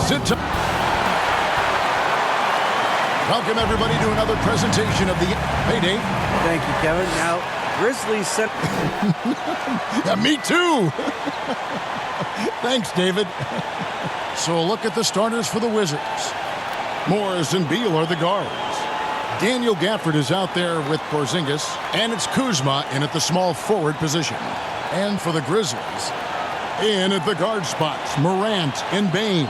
Sit tight. Welcome, everybody, to another presentation of the Payday. Thank you, Kevin. Now, Grizzlies set... Yeah, me too. Thanks, David. So a look at the starters for the Wizards. Morris and Beal are the guards. Daniel Gafford is out there with Porzingis, and it's Kuzma in at the small forward position. And for the Grizzlies, in at the guard spots, Morant and Bane.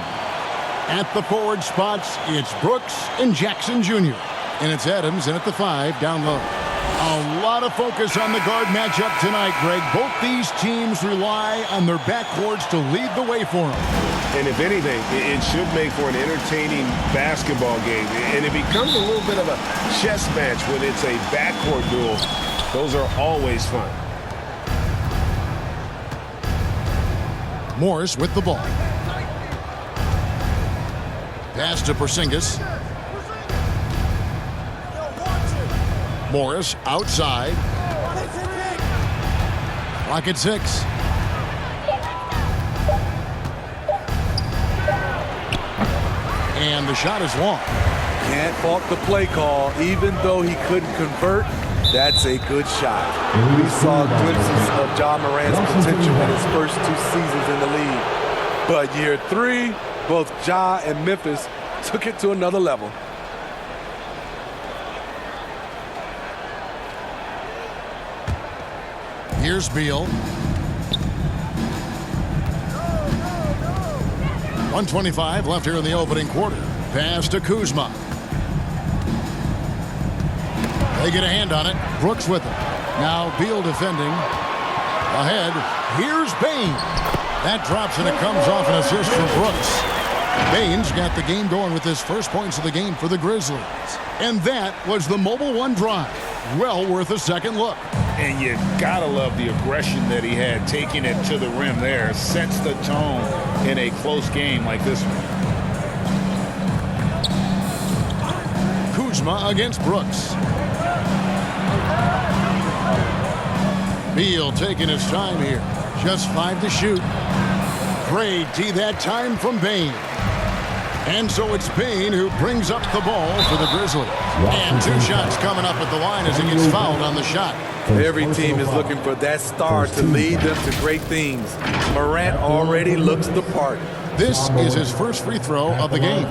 At the forward spots, it's Brooks and Jackson Jr. And it's Adams in at the 5 down low. A lot of focus on the guard matchup tonight, Greg. Both these teams rely on their backcourts to lead the way for them. And if anything, it should make for an entertaining basketball game. And it becomes a little bit of a chess match when it's a backcourt duel. Those are always fun. Morris with the ball. Pass to Porzingis. Morris outside. Clock at 6. And the shot is long. Can't fault the play call. Even though he couldn't convert, that's a good shot. We saw glimpses of Ja Morant's potential in his first 2 seasons in the league. But year 3, both Ja and Memphis took it to another level. Here's Beal. 1:25 left here in the opening quarter. Pass to Kuzma. They get a hand on it. Brooks with it. Now Beal defending. Ahead. Here's Bane. That drops and it comes off an assist from Brooks. Bane's got the game going with his first points of the game for the Grizzlies. And that was the Mobile One drive. Well worth a second look. And you gotta love the aggression that he had, taking it to the rim there. Sets the tone in a close game like this one. Kuzma against Brooks. Beal taking his time here. Just 5 to shoot. Great D that time from Bane. And so it's Bane who brings up the ball for the Grizzlies. And 2 shots coming up at the line as he gets fouled on the shot. Every team is looking for that star to lead them to great things. Morant already looks the part. This is his first free throw of the game.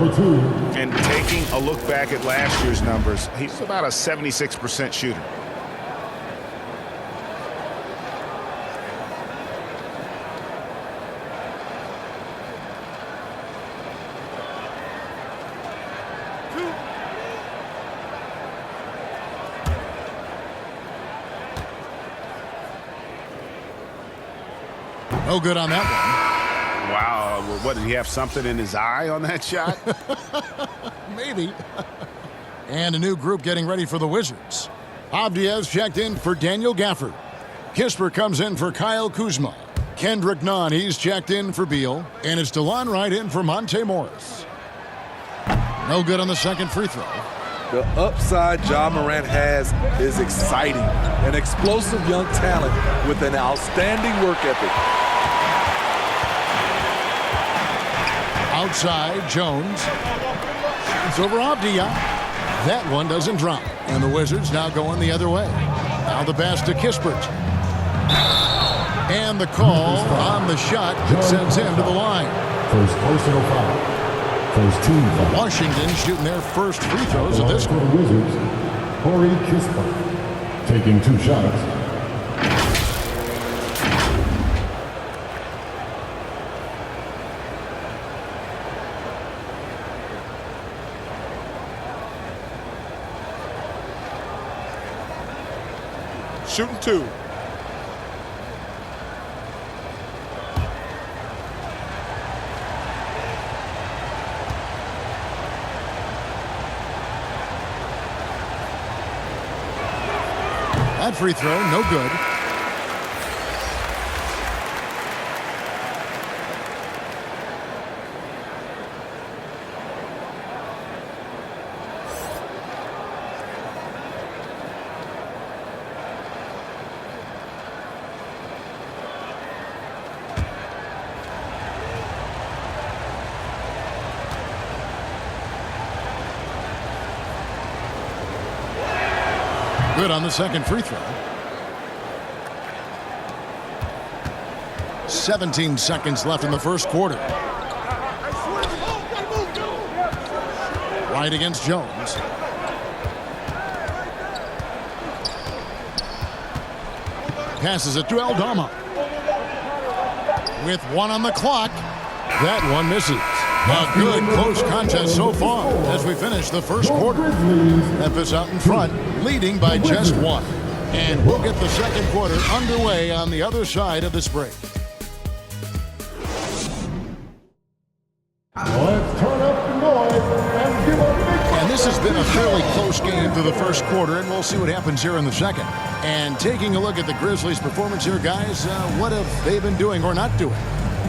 And taking a look back at last year's numbers, he's about a 76% shooter. No good on that one. Wow, what, did he have something in his eye on that shot? Maybe. And a new group getting ready for the Wizards. Abdias checked in for Daniel Gafford. Kisper comes in for Kyle Kuzma. Kendrick Nunn, he's checked in for Beal. And it's DeLon Wright in for Monte Morris. No good on the second free throw. The upside Ja Morant has is exciting. An explosive young talent with an outstanding work ethic. Outside, Jones. It's over Abdia. That one doesn't drop. And the Wizards now going the other way. Now the pass to Kispert. And the call on the shot that sends him to the line. First personal foul. First team foul. Washington shooting their first free throws of this For one. the Wizards, Corey Kispert. Taking 2 shots. Shooting 2. That free throw, no good. Good on the second free throw. 17 seconds left in the first quarter. Right against Jones. Passes it to Aldama. With 1 on the clock. That one misses. A good close contest so far as we finish the first quarter. Memphis out in front, leading by just 1. And we'll get the second quarter underway on the other side of this break. Let's turn up the noise and give a big... And this has been a fairly close game through the first quarter, and we'll see what happens here in the second. And taking a look at the Grizzlies' performance here, guys, what have they been doing or not doing?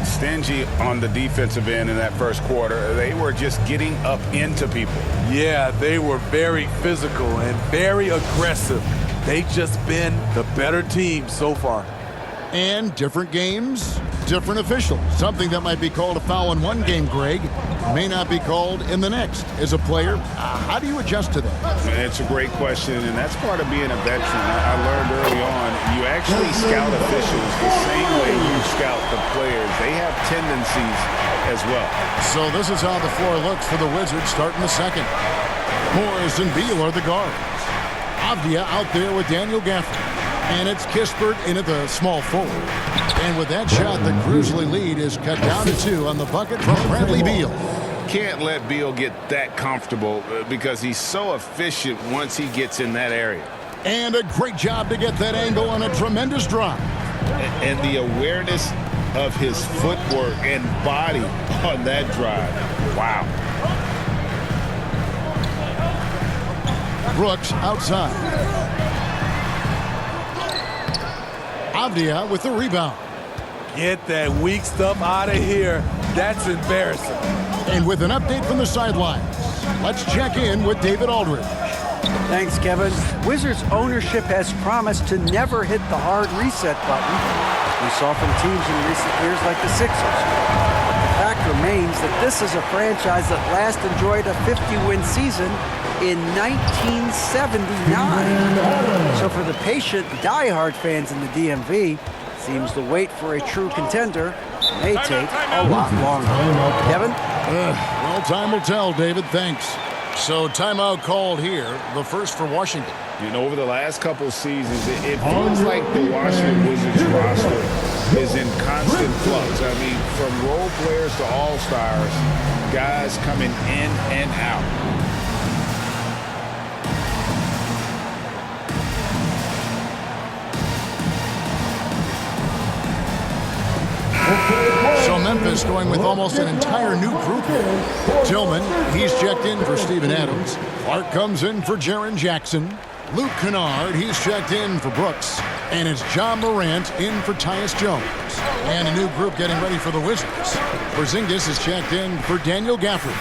Stingy on the defensive end in that first quarter. They were just getting up into people. Yeah, they were very physical and very aggressive. They've just been the better team so far. And different games, different officials. Something that might be called a foul in one game, Greg, may not be called in the next. As a player, how do you adjust to that? It's a great question, and that's part of being a veteran. I learned early on, you actually scout officials the same way you scout the players. They have tendencies as well. So this is how the floor looks for the Wizards starting the second. Morris and Beal are the guards. Avdia out there with Daniel Gafford. And it's Kispert in at the small forward. And with that shot, the Grizzly lead is cut down to 2 on the bucket from Bradley Beal. Can't let Beal get that comfortable because he's so efficient once he gets in that area. And a great job to get that angle on a tremendous drive. And the awareness of his footwork and body on that drive. Wow. Brooks outside. Avdia with the rebound. Get that weak stuff out of here. That's embarrassing. And with an update from the sidelines, let's check in with David Aldridge. Thanks, Kevin. Wizards ownership has promised to never hit the hard reset button we saw from teams in recent years like the Sixers. But the fact remains that this is a franchise that last enjoyed a 50-win season in 1979. So for the patient, diehard fans in the DMV, seems the wait for a true contender may take a lot longer. Kevin? Well, time will tell, David. Thanks. So timeout called here, the first for Washington. You know, over the last couple seasons, it feels like the Washington Wizards roster is in constant flux. I mean, from role players to all-stars, guys coming in and out. So Memphis going with almost an entire new group here. Tillman, he's checked in for Steven Adams. Clark comes in for Jaren Jackson. Luke Kennard, he's checked in for Brooks. And it's John Morant in for Tyus Jones. And a new group getting ready for the Wizards. Porzingis is checked in for Daniel Gafford.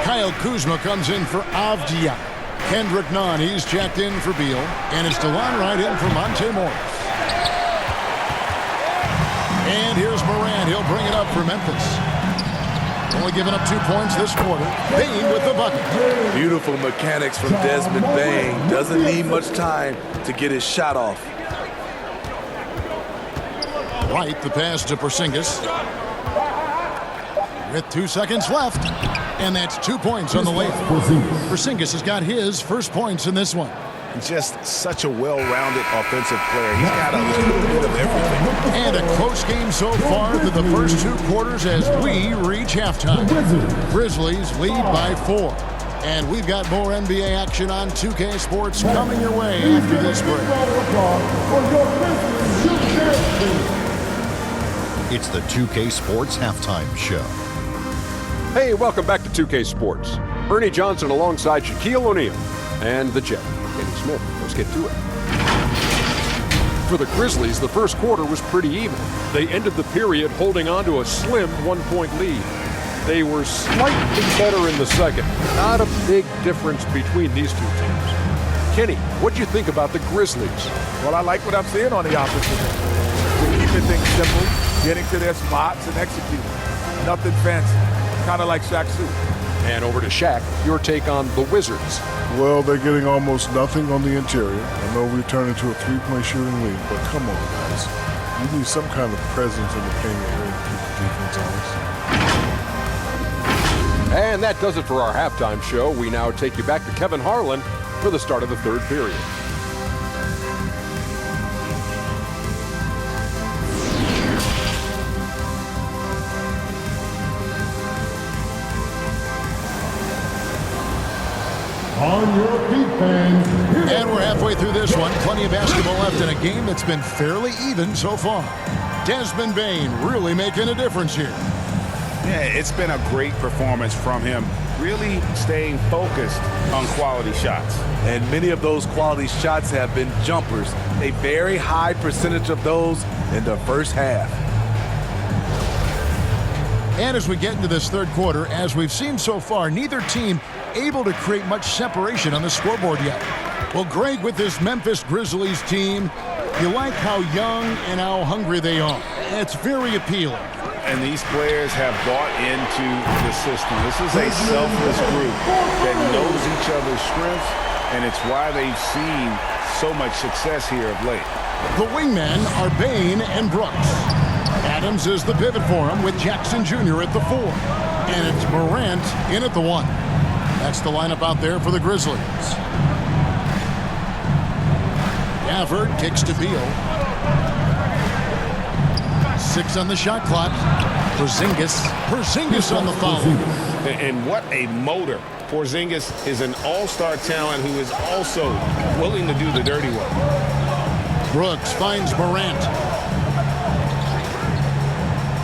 Kyle Kuzma comes in for Avdia. Kendrick Nunn, he's checked in for Beal. And it's DeLon Wright in for Monte Morris. And here's Morant. He'll bring it up for Memphis. Only giving up 2 points this quarter. Bain with the bucket. Beautiful mechanics from Desmond Bain. Doesn't need much time to get his shot off. Right, the pass to Porzingis. With 2 seconds left. And that's 2 points on the layup. Porzingis has got his first points in this one. Just such a well-rounded offensive player. He's got a little bit of everything. And a close game so far through the first 2 quarters as we reach halftime. Grizzlies lead by 4. And we've got more NBA action on 2K Sports coming your way after this break. It's the 2K Sports Halftime Show. Hey, welcome back to 2K Sports. Ernie Johnson alongside Shaquille O'Neal and the Jet. Kenny Smith. Let's get to it. For the Grizzlies, the first quarter was pretty even. They ended the period holding on to a slim 1-point lead. They were slightly better in the second. Not a big difference between these two teams. Kenny, what'd you think about the Grizzlies? Well, I like what I'm seeing on the offensive end. They're keeping things simple, getting to their spots and executing. Nothing fancy, kind of like Shaq Fu. And over to Shaq, your take on the Wizards. Well, they're getting almost nothing on the interior. I know we turned into a three-point shooting league, but come on, guys. You need some kind of presence in the paint area to keep the defense honest. And that does it for our halftime show. We now take you back to Kevin Harlan for the start of the third period. On your feet, fans. And we're halfway through this one. Plenty of basketball left in a game that's been fairly even so far. Desmond Bane really making a difference here. Yeah, it's been a great performance from him, really staying focused on quality shots. And many of those quality shots have been jumpers, a very high percentage of those in the first half. And as we get into this third quarter, as we've seen so far, neither team able to create much separation on the scoreboard yet. Well, Greg, with this Memphis Grizzlies team, you like how young and how hungry they are. It's very appealing. And these players have bought into the system. This is a selfless group that knows each other's strengths, and it's why they've seen so much success here of late. The wingmen are Bane and Brooks. Adams is the pivot for him with Jackson Jr. at the 4. And it's Morant in at the 1. That's the lineup out there for the Grizzlies. Gafford kicks to Beal. 6 on the shot clock. Porzingis on the foul. And what a motor. Porzingis is an all-star talent who is also willing to do the dirty work. Brooks finds Morant.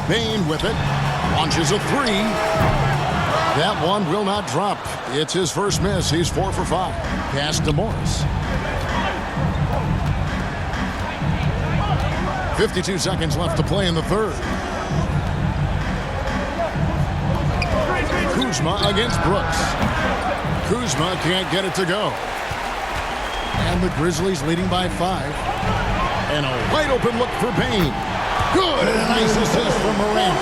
Bane with it. Launches a 3. That one will not drop. It's his first miss. He's 4 for 5. Pass to Morris. 52 seconds left to play in the third. Kuzma against Brooks. Kuzma can't get it to go. And the Grizzlies leading by 5. And a wide open look for Bane. Good. And a nice assist from Morant.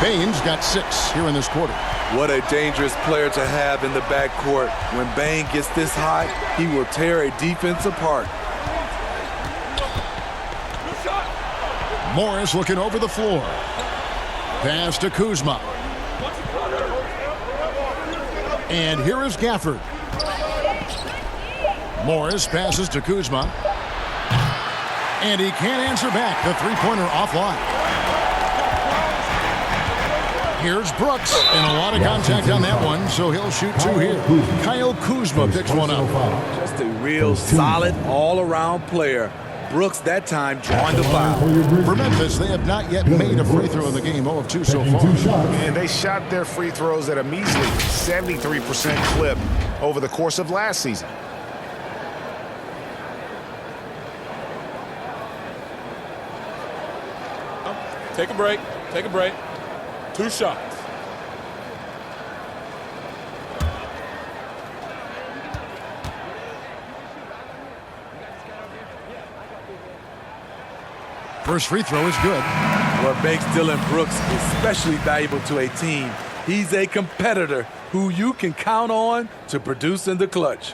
Bane's got 6 here in this quarter. What a dangerous player to have in the backcourt. When Bane gets this hot, he will tear a defense apart. Morris looking over the floor. Pass to Kuzma. And here is Gafford. Morris passes to Kuzma. And he can't answer back. The three-pointer offline. Here's Brooks. And a lot of contact on that one, so he'll shoot 2 here. Kyle Kuzma picks one up. Just a real solid all-around player. Brooks that time drawing the foul. For Memphis, they have not yet made a free throw in the game. 0 of 2 so far. And they shot their free throws at a measly 73% clip over the course of last season. Take a break. Take a break. 2 shots. First free throw is good. What makes Dillon Brooks especially valuable to a team, he's a competitor who you can count on to produce in the clutch.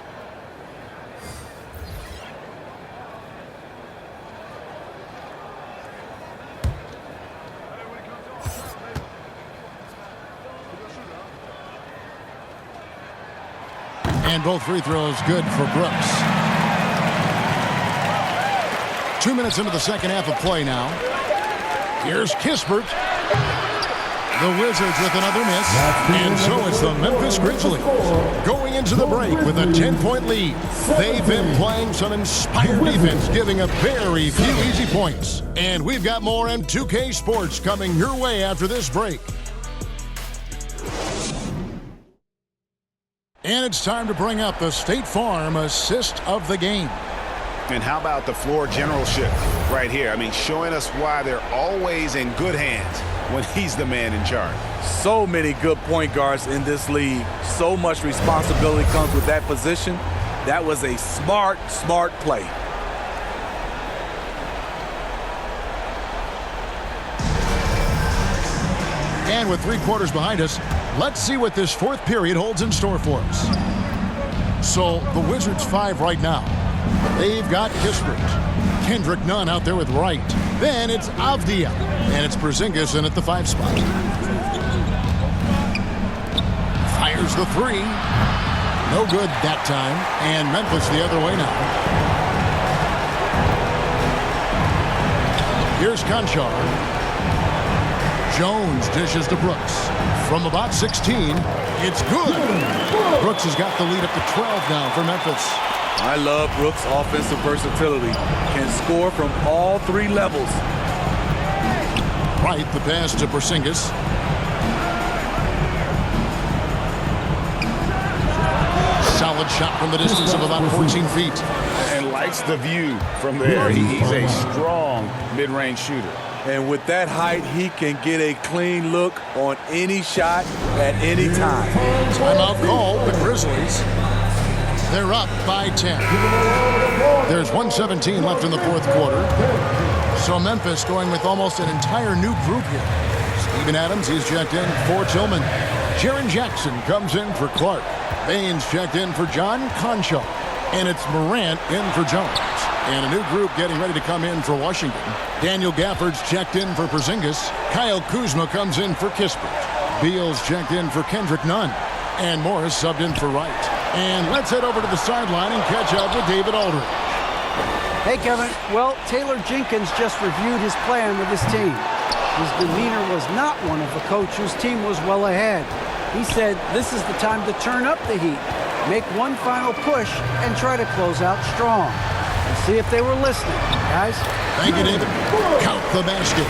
And both free throws good for Brooks. 2 minutes into the second half of play now. Here's Kispert. The Wizards with another miss. And so it's the Memphis Grizzlies going into the break with a 10-point lead. They've been playing some inspired defense, giving up very few easy points. And we've got more M2K Sports coming your way after this break. And it's time to bring up the State Farm assist of the game. And how about the floor generalship right here? I mean, showing us why they're always in good hands when he's the man in charge. So many good point guards in this league. So much responsibility comes with that position. That was a smart play. And with 3 quarters behind us, let's see what this 4th period holds in store for us. So the Wizards 5 right now. They've got Kispert. Kendrick Nunn out there with Wright. Then it's Avdia. And it's Porzingis in at the 5 spot. Fires the 3. No good that time. And Memphis the other way now. Here's Conchar. Jones dishes to Brooks. From about 16, it's good. Brooks has got the lead up to 12 now for Memphis. I love Brooks' offensive versatility. Can score from all 3 levels. Right, the pass to Porzingis. Solid shot from the distance of about 14 feet. And likes the view from there. He's a strong mid-range shooter. And with that height, he can get a clean look on any shot at any time. Timeout call, the Grizzlies. They're up by 10. There's 1:17 left in the 4th quarter. So Memphis going with almost an entire new group here. Steven Adams, he's checked in for Tillman. Jaren Jackson comes in for Clark. Baines checked in for John Conchar. And it's Morant in for Jones. And a new group getting ready to come in for Washington. Daniel Gafford's checked in for Porzingis. Kyle Kuzma comes in for Kispert. Beal's checked in for Kendrick Nunn. And Morris subbed in for Wright. And let's head over to the sideline and catch up with David Aldridge. Hey, Kevin. Well, Taylor Jenkins just reviewed his plan with his team. His demeanor was not one of the coach whose team was well ahead. He said this is the time to turn up the heat, make one final push, and try to close out strong. Let's see if they were listening, guys. Thank you, David. Count the basket.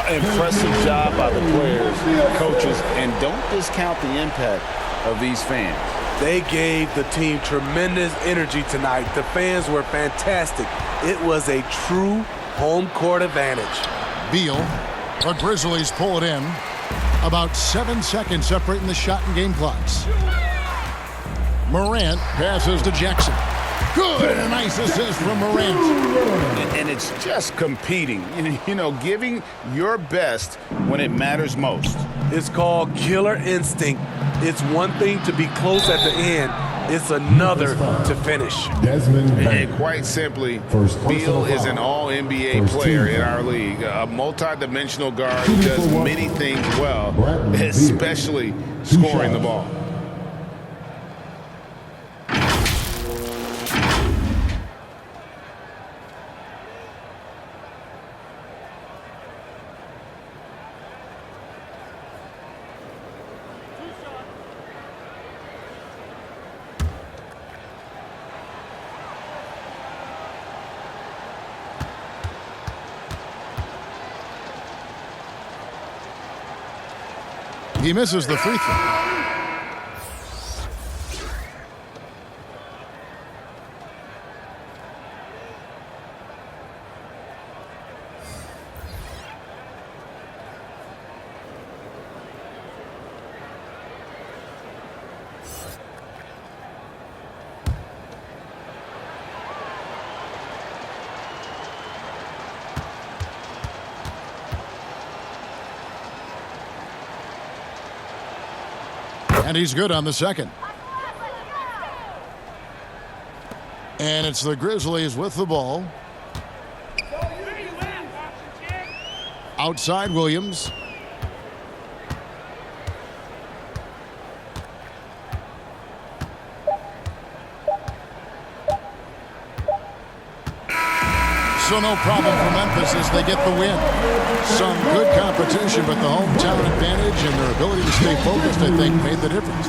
Impressive job by the players, coaches, and don't discount the impact of these fans. They gave the team tremendous energy tonight. The fans were fantastic. It was a true home court advantage. Beal, the Grizzlies pull it in. About 7 seconds separating the shot and game clocks. Morant passes to Jackson. Good, a nice assist from Morant. And it's just competing, you know, giving your best when it matters most. It's called killer instinct. It's one thing to be close at the end. It's another to finish. And quite simply, Beal is an all-NBA player in our league. A multi-dimensional guard who does many things well, especially scoring the ball. He misses the free throw. And he's good on the second. And it's the Grizzlies with the ball. Outside Williams. So no problem for Memphis as they get the win. Some good competition, but the hometown advantage and their ability to stay focused, I think, made the difference.